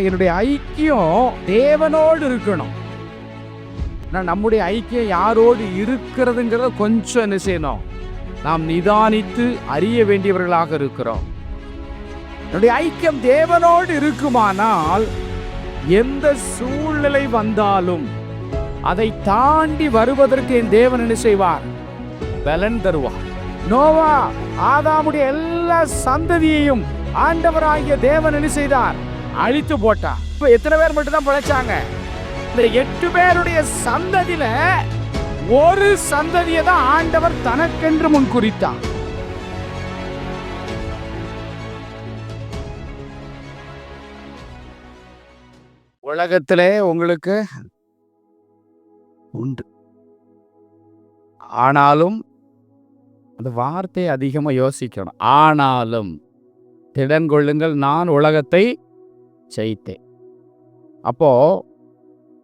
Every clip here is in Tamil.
என்னுடைய ஐக்கியம் தேவனோடு இருக்கணும். நம்முடைய ஐக்கியம் யாரோடு இருக்கிறதுங்கிறத கொஞ்சம் என்ன செய்யணும், நாம் நிதானித்து அறிய வேண்டியவர்களாக இருக்கிறோம். என்னுடைய ஐக்கியம் தேவனோடு இருக்குமானால் எந்த சூழ்நிலை வந்தாலும் அதை தாண்டி வருவதற்கு என் தேவன் என்ன செய்வார், பலன் தருவார். நோவா ஆதாமுடைய எல்லா சந்ததியையும் ஆண்டவராகிய தேவன் என்ன செய்தார், அழித்து போட்டார். இப்ப எத்தனை பேர் மட்டும் தான் பிழைச்சாங்க? இந்த 8 பேருடைய சந்ததியில ஒரு சந்ததியை தான் ஆண்டவர் தனக்கென்று முன் குறித்தார். உலகத்திலே உங்களுக்கு உண்டு, ஆனாலும் அந்த வார்த்தையை அதிகமா யோசிக்கணும். ஆனாலும் திடன் கொள்ளுங்கள், நான் உலகத்தை ஜெயித்தேன். அப்போ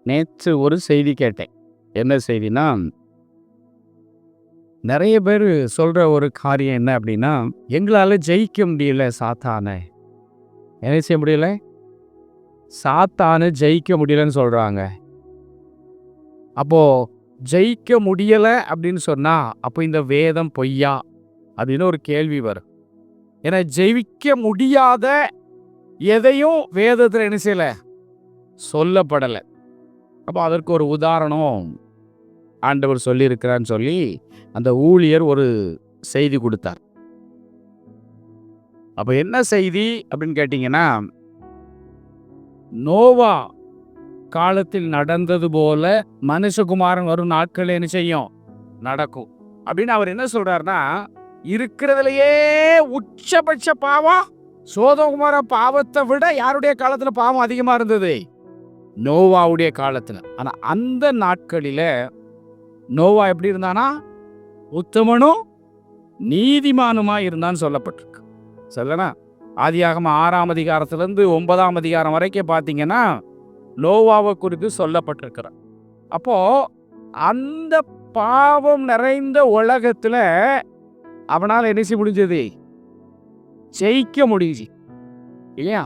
நேற்று ஒரு செய்தி கேட்டேன். என்ன செய்தினா, நிறைய பேர் சொல்ற ஒரு காரியம் என்ன அப்படின்னா, எங்களால ஜெயிக்க முடியல சாத்தானை. என்ன செய்ய முடியல? சாத்தானை ஜெயிக்க முடியலன்னு சொல்றாங்க. அப்போ ஜெயிக்க முடியல அப்படின்னு சொன்னா அப்போ இந்த வேதம் பொய்யா அப்படின்னு ஒரு கேள்வி வரும். ஏன்னா ஜெயிக்க முடியாத எதையும் வேதத்தில் என்ன செய்யல, சொல்லப்படலை. அப்போ அதற்கு ஒரு உதாரணம் ஆண்டவர் சொல்லியிருக்கிறான்னு சொல்லி அந்த ஊழியர் ஒரு செய்தி கொடுத்தார். அப்போ என்ன செய்தி அப்படின்னு கேட்டீங்கன்னா, நோவா காலத்தில் நடந்தது போல மனுஷகுமாரன் வரும் நாட்கள் என்ன செய்யும், நடக்கும் அப்படின்னு அவர் என்ன சொல்றாருன்னா, இருக்கிறதுலையே உச்சபட்ச பாவம் சோதோகுமார பாவத்தை விட யாருடைய காலத்துல பாவம் அதிகமா இருந்தது, நோவாவுடைய காலத்துல. ஆனா அந்த நாட்களில நோவா எப்படி இருந்தானா, உத்தமனும் நீதிமானுமா இருந்தான்னு சொல்லப்பட்டிருக்கு. சொல்லனா ஆதியாகமம் 6ஆம் அதிகாரத்திலிருந்து 9ஆம் அதிகாரம் வரைக்கும் பார்த்தீங்கன்னா நோவாவை குறித்து சொல்லப்பட்டிருக்கிறார். அப்போ அந்த பாவம் நிறைந்த உலகத்துல அவனால் என்ன செய்ய முடிஞ்சது, ஜெயிக்க முடிஞ்சு இல்லையா?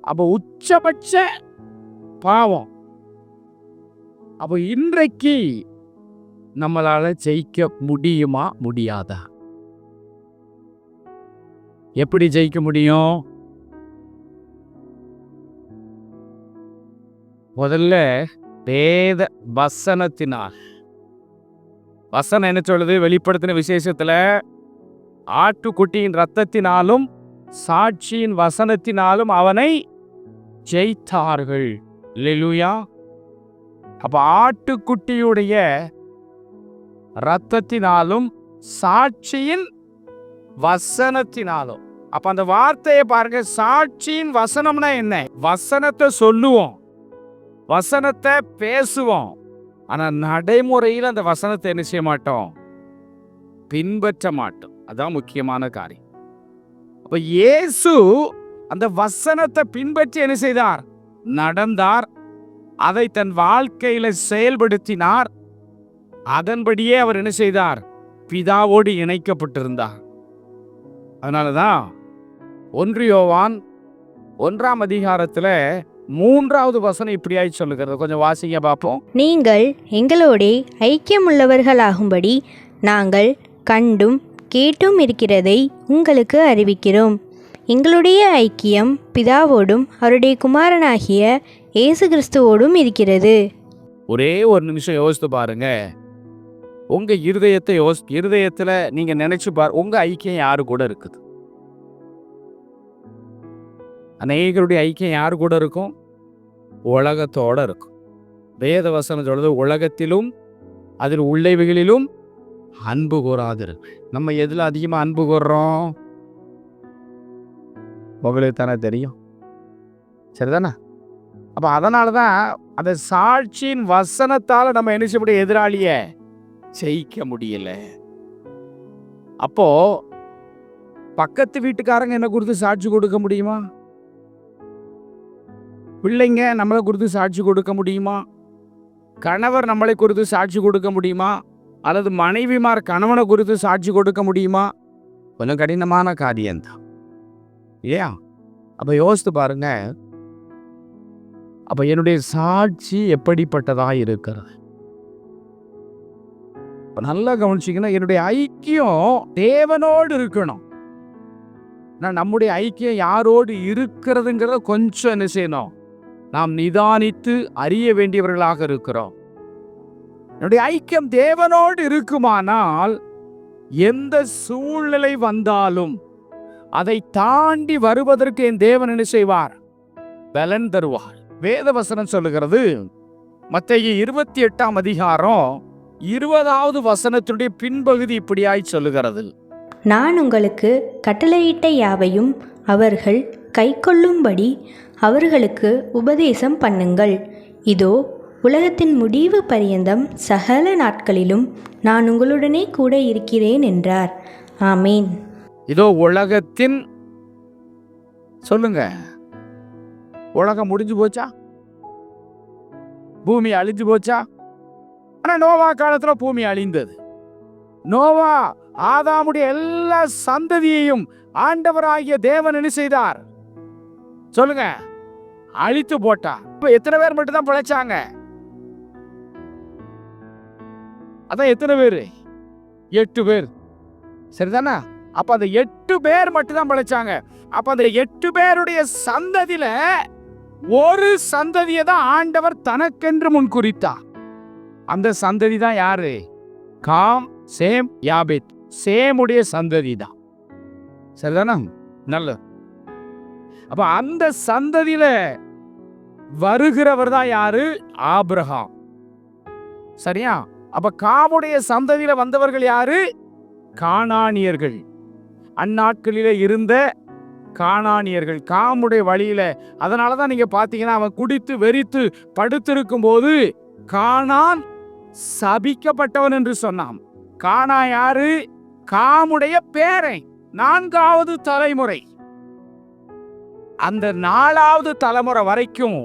அப்போ உச்சபட்ச பாவம். அப்போ இன்றைக்கு நம்மளால ஜெயிக்க முடியுமா முடியாதா? எப்படி ஜெயிக்க முடியும்? முதல்ல வேத வசனத்தினால். வசனம் என்ன சொல்லுது? வெளிப்படுத்தின விசேஷத்துல ஆட்டுக்குட்டியின் இரத்தத்தினாலும் சாட்சியின் வசனத்தினாலும் அவனை ஜெயித்தார்கள். அல்லேலூயா. அப்ப ஆட்டுக்குட்டியுடைய இரத்தத்தினாலும் சாட்சியின் வசனத்தினாலும். அப்ப அந்த வார்த்தையை பாருங்க, சாட்சியின் வசனம்னா என்ன? வசனத்தை சொல்லுவோம், வசனத்தை பேசுவோம், ஆனா நடைமுறையில் அந்த வசனத்தை என்ன செய்ய மாட்டோம், பின்பற்ற மாட்டோம். அதான் முக்கியமான காரியம். அப்ப இயேசு அந்த வசனத்தை பின்பற்றி என்ன செய்தார், நடந்தார், அதை தன் வாழ்க்கையில செயல்படுத்தினார். அதன்படியே அவர் என்ன செய்தார், பிதாவோடு இணைக்கப்பட்டிருந்தார். அதனாலதான் 1 யோவான் 1ஆம் அதிகாரத்துல 3வது வசனம் இப்படியாய் சொல்லுகிறது. கொஞ்சம் வாசிங்க பார்ப்போம். நீங்கள் எங்களோட ஐக்கியமுள்ளவர்களாகும்படி நாங்கள் கண்டும் கேட்டும் இருக்கிறதை உங்களுக்கு அறிவிக்கிறோம். எங்களுடைய ஐக்கியம் பிதாவோடும் அவருடைய குமாரனாகிய இயேசு கிறிஸ்துவோடும் இருக்கிறது. ஒரே ஒரு நிமிஷம் யோசித்து பாருங்க. உங்க இருதயத்துல நீங்க நினைச்சு பாரு, உங்க ஐக்கியம் யாரு கூட இருக்குது? அநேகருடைய ஐக்கியம் யாரு கூட இருக்கும்? உலகத்தோட இருக்கும். வேத வசனம் சொல்றது, உலகத்திலும் அதில் உள்ளவைகளிலும் அன்பு கூறாது. நம்ம எதுல அதிகமா அன்பு கூறுறோம்? உங்களுக்கு தானே தெரியும், சரிதானே? அப்ப அதனாலதான் அந்த சாட்சியின் வசனத்தால நம்ம என்ன செய்ய முடியும், எதிராளிய ஜெயிக்க முடியல. அப்போ பக்கத்து வீட்டுக்காரங்க என்ன குறித்து சாட்சி கொடுக்க முடியுமா? பிள்ளைங்க நம்மளை குறித்து சாட்சி கொடுக்க முடியுமா? கணவர் நம்மளை குறித்து சாட்சி கொடுக்க முடியுமா? அல்லது மனைவிமார் கணவனை குறித்து சாட்சி கொடுக்க முடியுமா? கொஞ்சம் கடினமான காரியம்தான் இல்லையா? அப்ப யோசித்து பாருங்க, அப்ப என்னுடைய சாட்சி எப்படிப்பட்டதா இருக்கிறது? நல்லா கவனிச்சிங்கன்னா, என்னுடைய ஐக்கியம் தேவனோடு இருக்கணும். நம்முடைய ஐக்கியம் யாரோடு இருக்கிறதுங்கிறத கொஞ்சம் என்ன செய்யணும்? நாம் நிதானித்து அறிய வேண்டியவர்களாக இருக்கிறோம். என்னுடைய ஐக்கியம் தேவனோடு இருக்குமானால் எந்த சூழ்நிலை வந்தாலும் அதை தாண்டி வருவதற்கு என் தேவன் என்ன செய்வார்? பலன் தருவார். வேத வசனம் சொல்லுகிறது, மத்தேயு 28ஆம் அதிகாரம் 20வது வசனத்தினுடைய பின்பகுதி இப்படியாய் சொல்லுகிறது, நான் உங்களுக்கு கட்டளையிட்ட யாவையும் அவர்கள் கைக்கொள்ளும்படி அவர்களுக்கு உபதேசம் பண்ணுங்கள். இதோ உலகத்தின் முடிவு பரியந்தம் சகல நாட்களிலும் நான் உங்களுடனே கூட இருக்கிறேன் என்றார். ஆமீன். இதோ உலகத்தின், சொல்லுங்க, உலகம் முடிஞ்சு போச்சா? பூமி அழிஞ்சு போச்சா? ஆனா நோவா காலத்துல பூமி அழிந்தது. நோவா ஆதாமுடைய எல்லா சந்ததியையும் ஆண்டவராகிய தேவன் என்ன செய்தார்? சொல்லுங்க, அழித்து போட்டார். இப்ப எத்தனை பேர் மட்டும் தான் பிழைச்சாங்க? அதான் எத்தனை பேரு? 8 பேர். சரிதானா? அப்ப அந்த 8 பேர் மட்டும் தான் பிழைச்சாங்க. அப்ப அந்த 8 பேருடைய சந்ததியில ஒரு சந்ததியை தான் ஆண்டவர் தனக்கென்று முன் குறித்தார். அந்த சந்ததி தான் யாரு? Com, same, யாபேத். சேமுடைய சந்ததி தான். சரிதானா? நல்ல. அப்ப அந்த சந்ததியில வருகிறவர் தான் யாரு? ஆபிரகாம். சரியா? அப்ப காமுடைய சந்ததியில வந்தவர்கள் யாரு? கானானியர்கள். அந்நாட்களில இருந்த கானானியர்கள் காமுடைய வழியில. அதனாலதான் நீங்க பாத்தீங்கன்னா, அவன் குடித்து வெறித்து படுத்திருக்கும் போது கானான் சபிக்கப்பட்டவன் என்று சொன்னான். கானா யாரு? காமுடைய பேரை 4வது தலைமுறை. அந்த 4வது தலைமுறை வரைக்கும்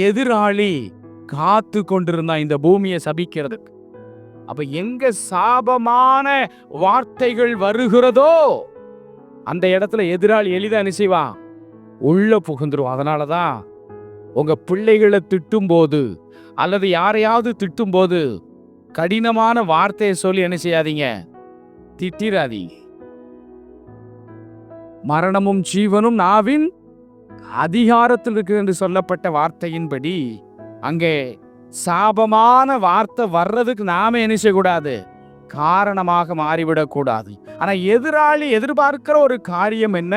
எதிராளி காத்து கொண்டிருந்தான் இந்த பூமியை சபிக்கிறதுக்கு. அப்ப எங்க சாபமான வார்த்தைகள் வருகிறதோ அந்த இடத்துல எதிராளி எளிதா என்ன செய்வான்? உள்ள புகுந்துருவான். அதனாலதான் உங்க பிள்ளைகளை திட்டும் போது அல்லது யாரையாவது திட்டும் போது கடினமான வார்த்தையை சொல்லி என்ன செய்யாதீங்க? திட்டிராதீங்க. மரணமும் ஜீவனும் நாவின் அதிகாரத்தில் இருக்கு என்று சொல்லப்பட்ட வார்த்தையின்படி அங்கே சாபமான வார்த்தை வர்றதுக்கு நாம என்ன செய்யக்கூடாது? காரணமாக மாறிவிடக்கூடாது. ஆனா எதிராளி எதிர்பார்க்கிற ஒரு காரியம் என்ன?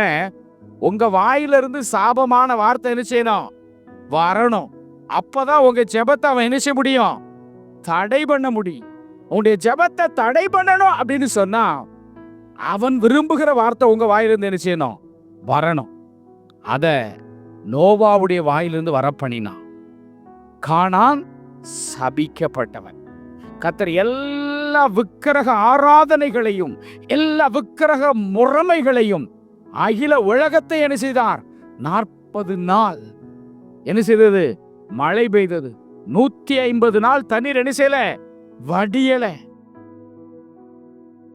உங்க வாயிலிருந்து சாபமான வார்த்தை என்ன செய்யணும்? வரணும். அப்பதான் உங்க ஜெபத்தை அவன் என்ன செய்ய முடியும்? தடை பண்ண முடியும். உங்களுடைய ஜெபத்தை தடை பண்ணணும் அப்படின்னு சொன்னா அவன் விரும்புகிற வார்த்தை உங்க வாயிலிருந்து என்ன செய்யணும்? வரணும். அத நோவாவுடைய வாயிலிருந்து வர பண்ணினான். கானான் சபிக்கப்பட்டவன். கர்த்தர் எல்லா விக்கிரக ஆராதனைகளையும் எல்லா விக்கிரக முறைமைகளையும் அகில உலகத்தை என்ன செய்தார்? 40 நாள் என்ன செய்தது? மழை பெய்தது. 150 நாள் தண்ணீர் என்ன செய்யல? வடியல.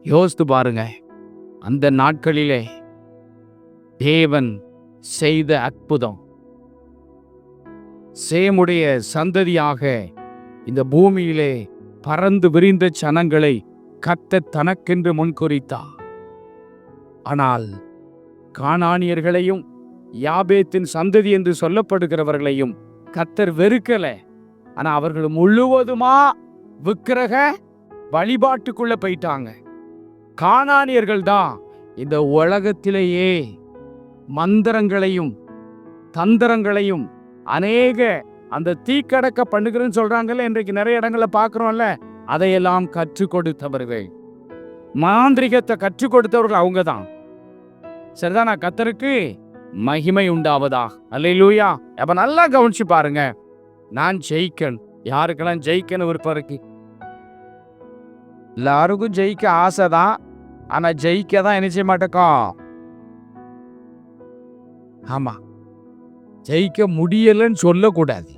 யோசித்து பாருங்க. அந்த நாட்களிலே தேவன் செய்த அற்புதம். சேமுடைய சந்ததியாக இந்த பூமியிலே பறந்து விரிந்த ஜனங்களை கர்த்தர் தனக்கென்று முன்குறித்தார். ஆனால் கானானியர்களையும் யாபேத்தின் சந்ததி என்று சொல்லப்படுகிறவர்களையும் கர்த்தர் வெறுக்கல. ஆனா அவர்கள் முழுவதுமா விக்கிரக வழிபாட்டுக்குள்ள போயிட்டாங்க. கானானியர்கள் தான் இந்த உலகத்திலேயே மந்திரங்களையும் தந்திரங்களையும் அநேக அந்த தீக்கடக்க பண்ணுகிறேன்னு சொல்றாங்கல்ல, இன்றைக்கு நிறைய இடங்கள்ல பார்க்கிறோம்ல, அதையெல்லாம் கற்றுக் கொடுத்தவர்கள், மாந்திரிகத்தை கற்றுக் கொடுத்தவர்கள் அவங்க தான். சரிதானா? கர்த்தருக்கு மகிமை உண்டாவதா. அல்லேலூயா. அப்ப நல்லா கவனிச்சு பாருங்க. நான் ஜெயிக்கணும். யாருக்கெல்லாம் ஜெயிக்கணும் விருப்பம் இருக்கு? எல்லாருக்கும் ஜெயிக்க ஆசைதான். ஆனா ஜெயிக்க தான் என்ன செய்ய மாட்டோம். ஆமா, ஜெயிக்க முடியலன்னு சொல்லக்கூடாது.